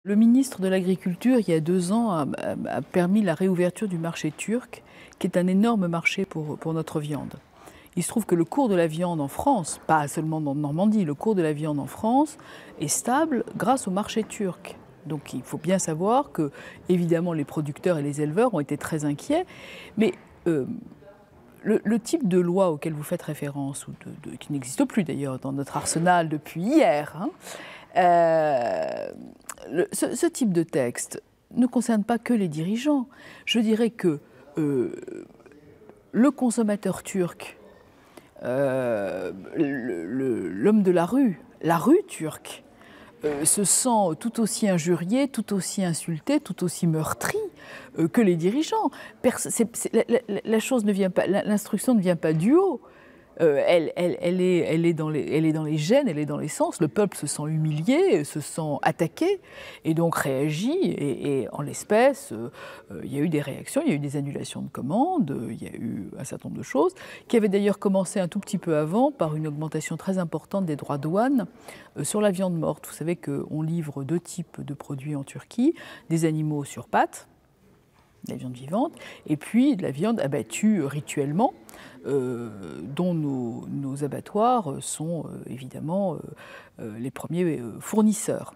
Le ministre de l'Agriculture, il y a 2 ans, a permis la réouverture du marché turc, qui est un énorme marché pour notre viande. Il se trouve que le cours de la viande en France, pas seulement dans Normandie, le cours de la viande en France est stable grâce au marché turc. Donc il faut bien savoir que, évidemment, les producteurs et les éleveurs ont été très inquiets, mais le type de loi auquel vous faites référence, ou qui n'existe plus d'ailleurs dans notre arsenal depuis hier, hein, ce type de texte ne concerne pas que les dirigeants. Je dirais que le consommateur turc, l'homme de la rue turque, se sent tout aussi injurié, tout aussi insulté, tout aussi meurtri que les dirigeants. La chose ne vient pas, l'instruction ne vient pas du haut. Elle est dans les gènes, elle est dans l'essence. Le peuple se sent humilié, se sent attaqué, et donc réagit. Et en l'espèce, il y a eu des réactions, il y a eu des annulations de commandes, il y a eu un certain nombre de choses, qui avaient d'ailleurs commencé un tout petit peu avant par une augmentation très importante des droits de douane sur la viande morte. Vous savez qu'on livre 2 types de produits en Turquie, des animaux sur pattes, de la viande vivante, et puis de la viande abattue rituellement, dont nos abattoirs sont évidemment les premiers fournisseurs.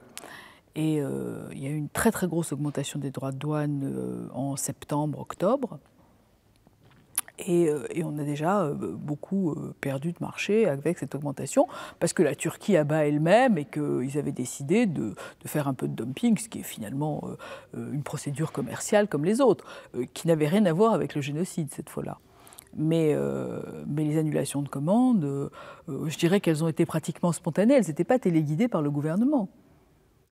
Et il y a eu une très très grosse augmentation des droits de douane en septembre, octobre. Et on a déjà beaucoup perdu de marché avec cette augmentation, parce que la Turquie abat elle-même et qu'ils avaient décidé de faire un peu de dumping, ce qui est finalement une procédure commerciale comme les autres, qui n'avait rien à voir avec le génocide cette fois-là. Mais les annulations de commandes, je dirais qu'elles ont été pratiquement spontanées, elles n'étaient pas téléguidées par le gouvernement.